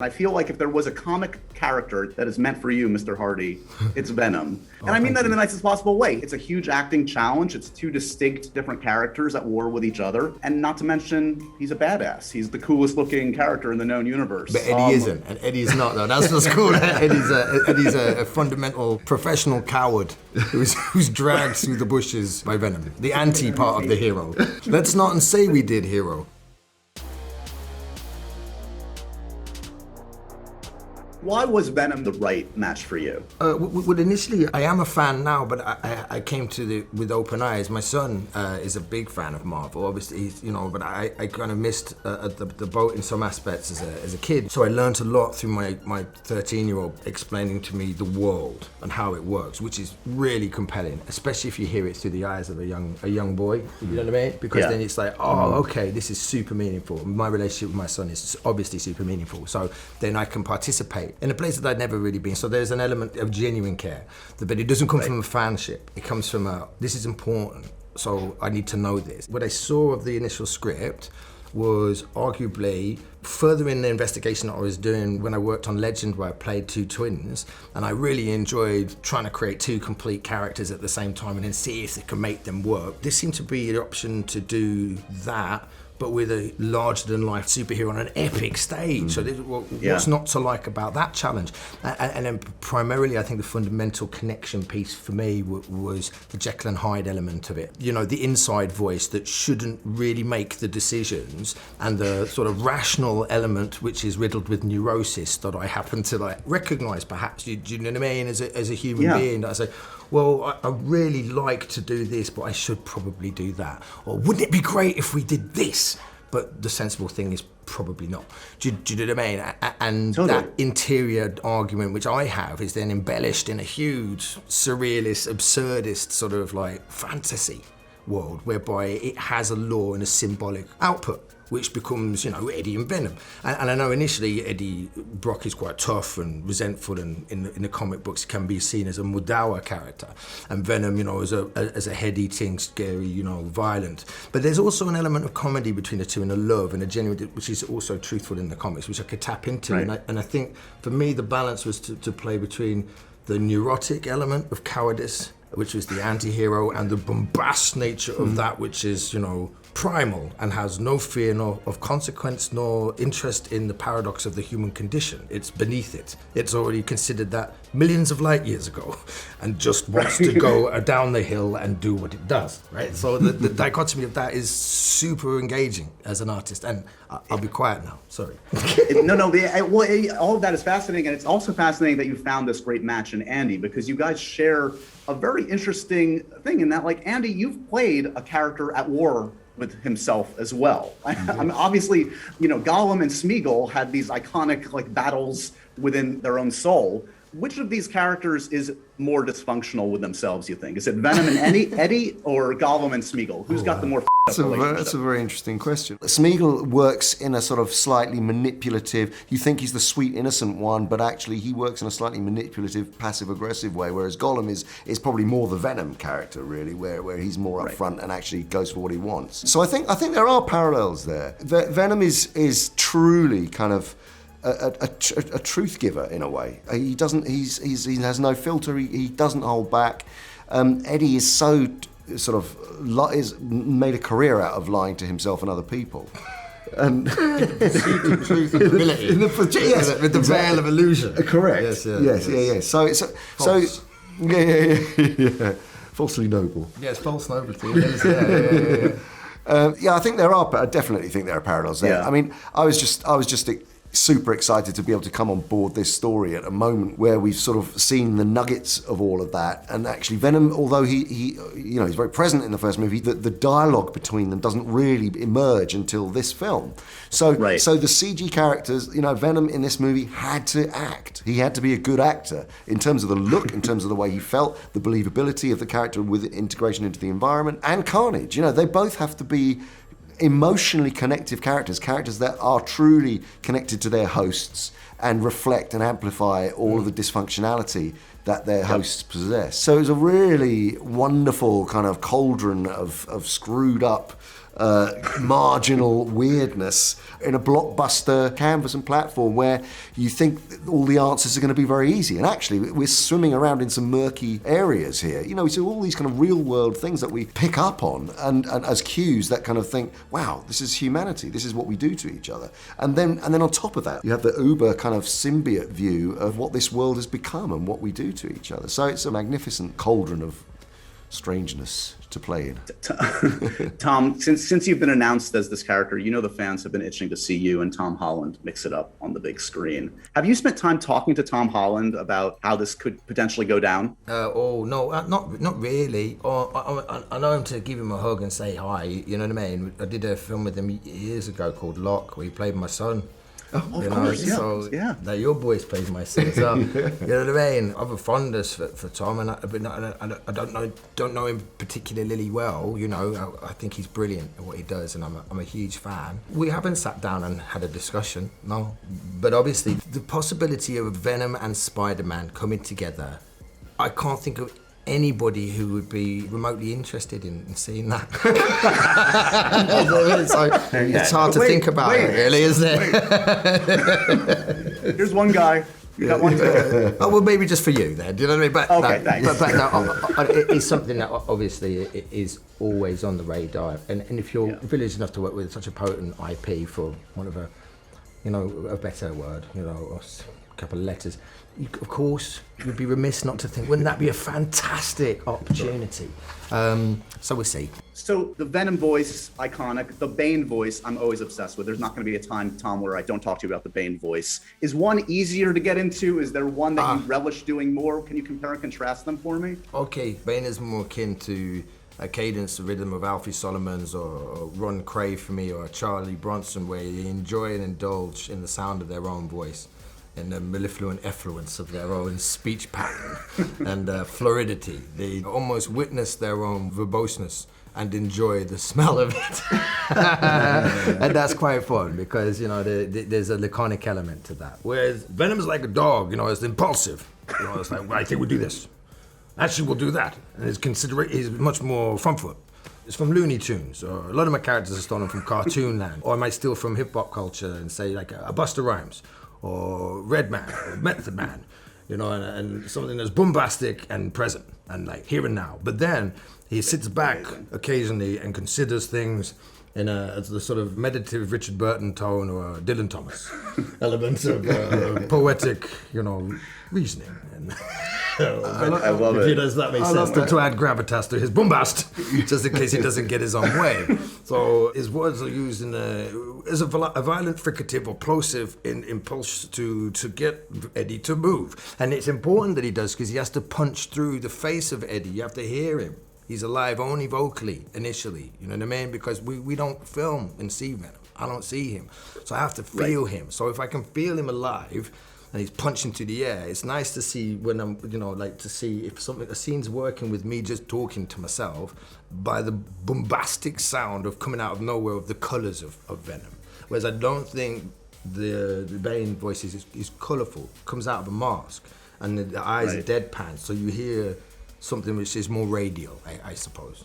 I feel like if there was a comic character that is meant for you, Mr. Hardy, it's Venom. And I mean that in the nicest possible way. It's a huge acting challenge. It's two distinct different characters at war with each other. And not to mention, he's a badass. He's the coolest looking character in the known universe. But Eddie isn't, and Eddie's not though. That's what's cool. Eddie's a fundamental professional coward who's dragged through the bushes by Venom. The anti part of the hero. Let's not say we did hero. Why was Venom the right match for you? Well, initially, I am a fan now, but I came to it with open eyes. My son is a big fan of Marvel, obviously, but I kind of missed the boat in some aspects as a kid. So I learned a lot through my 13-year-old explaining to me the world and how it works, which is really compelling, especially if you hear it through the eyes of a young boy, you know what I mean? Because then it's like, okay, this is super meaningful. My relationship with my son is obviously super meaningful. So then I can participate in a place that I'd never really been. So there's an element of genuine care, but it doesn't come from a fanship. It comes from this is important, so I need to know this. What I saw of the initial script was arguably further in the investigation that I was doing when I worked on Legend, where I played two twins, and I really enjoyed trying to create two complete characters at the same time and then see if they can make them work. This seemed to be an option to do that, but with a larger-than-life superhero on an epic stage. So what's not to like about that challenge? And then primarily, I think the fundamental connection piece for me was the Jekyll and Hyde element of it. You know, the inside voice that shouldn't really make the decisions, and the sort of rational element which is riddled with neurosis that I happen to recognise perhaps. Do you know what I mean? As a human being, I say, well, I really like to do this, but I should probably do that. Or wouldn't it be great if we did this? But the sensible thing is probably not. Do you know what I mean? And totally. That interior argument, which I have, is then embellished in a huge, surrealist, absurdist sort of fantasy world, whereby it has a law and a symbolic output, which becomes, Eddie and Venom. And I know initially Eddie Brock is quite tough and resentful, and in the comic books can be seen as a Mudawa character. And Venom, as a head-eating, scary, violent. But there's also an element of comedy between the two, and a love and a genuine, which is also truthful in the comics, which I could tap into. Right. And I think for me the balance was to play between the neurotic element of cowardice, which was the anti-hero, and the bombast nature of that which is, primal and has no fear nor of consequence nor interest in the paradox of the human condition. It's beneath it. It's already considered that millions of light years ago and just wants to go down the hill and do what it does, right? So the dichotomy of that is super engaging as an artist. And I'll be quiet now, sorry. All of that is fascinating, and it's also fascinating that you found this great match in Andy, because you guys share a very interesting thing in that, Andy, you've played a character at war with himself as well. I mean, obviously, Gollum and Smeagol had these iconic battles within their own soul. Which of these characters is more dysfunctional with themselves, you think? Is it Venom and Eddie or Gollum and Smeagol? Who's got the more That's a very interesting question. Smeagol works in a sort of slightly manipulative, you think he's the sweet, innocent one, but actually he works in a slightly manipulative, passive-aggressive way, whereas Gollum is probably more the Venom character, really, where he's more upfront and actually goes for what he wants. So I think there are parallels there. Venom is truly kind of a truth giver in a way. He has no filter. He doesn't hold back. Eddie is so sort of is made a career out of lying to himself and other people. And truth and ability. With the veil of illusion. Correct. Yes. So yeah. Falsely noble. Yes, false nobility. I definitely think there are parallels there. Yeah. I mean, I was just super excited to be able to come on board this story at a moment where we've sort of seen the nuggets of all of that. And actually Venom, although he's very present in the first movie, the dialogue between them doesn't really emerge until this film. So the CG characters, Venom in this movie had to act. He had to be a good actor in terms of the look, in terms of the way he felt, the believability of the character with integration into the environment, and Carnage. They both have to be emotionally connective characters that are truly connected to their hosts and reflect and amplify all of the dysfunctionality that their hosts possess. So it was a really wonderful kind of cauldron of screwed up marginal weirdness in a blockbuster canvas and platform where you think all the answers are going to be very easy. And actually, we're swimming around in some murky areas here. You know, we see all these kind of real world things that we pick up on and as cues that kind of think, wow, this is humanity. This is what we do to each other. And then on top of that, you have the uber kind of symbiote view of what this world has become and what we do to each other. So it's a magnificent cauldron of strangeness to play in. Tom, since you've been announced as this character, you know the fans have been itching to see you and Tom Holland mix it up on the big screen. Have you spent time talking to Tom Holland about how this could potentially go down? Not really. I know him to give him a hug and say hi. You know what I mean? I did a film with him years ago called Lock, where he played my son. Oh, of course, yeah. So yeah. Now your boys played my son as well. You know what I mean? I have a fondness for Tom, and I don't know him particularly well. You know, I think he's brilliant at what he does, and I'm a huge fan. We haven't sat down and had a discussion, no. But obviously, the possibility of Venom and Spider-Man coming together, I can't think of anybody who would be remotely interested in seeing that. It's hard to think about it, really, isn't it? Here's one guy. You got one too. Oh, well, maybe just for you then. Do you know what I mean? But, okay, thanks. But no, it is something that obviously it is always on the radar. And if you're privileged enough to work with such a potent IP, for one of a better word, or a couple of letters, of course, you'd be remiss not to think, wouldn't that be a fantastic opportunity? So we'll see. So the Venom voice, iconic. The Bane voice, I'm always obsessed with. There's not going to be a time, Tom, where I don't talk to you about the Bane voice. Is one easier to get into? Is there one that you relish doing more? Can you compare and contrast them for me? Okay, Bane is more akin to a cadence, a rhythm of Alfie Solomon's or Ron Crave for me, or a Charlie Bronson, where you enjoy and indulge in the sound of their own voice and the mellifluent effluence of their own speech pattern and fluidity. They almost witness their own verboseness and enjoy the smell of it. And that's quite fun because, there's a laconic element to that. Whereas Venom's like a dog, it's impulsive. It's like, well, I think we'll do this. Actually, we'll do that. And he's much more front foot. It's from Looney Tunes, or a lot of my characters are stolen from cartoon land. Or I might steal from hip-hop culture and say like a Busta Rhymes, or Red Man, or Method Man, and something that's bombastic and present, and like here and now. But then he sits back occasionally and considers things in the sort of meditative Richard Burton tone, or a Dylan Thomas element of poetic, reasoning. And I love it. Does that make sense? To add gravitas to his bombast, just in case he doesn't get his own way. So his words are used as a violent fricative or plosive in impulse to get Eddie to move. And it's important that he does, because he has to punch through the face of Eddie. You have to hear him. He's alive only vocally, initially. You know what I mean? Because we don't film and see Venom. I don't see him. So I have to feel him. So if I can feel him alive, and he's punching through the air, it's nice to see when I'm, to see if a scene's working with me just talking to myself by the bombastic sound of coming out of nowhere of the colours of Venom. Whereas I don't think the Bane voice is colourful, comes out of a mask, and the eyes are deadpan, so you hear something which is more radial, I suppose.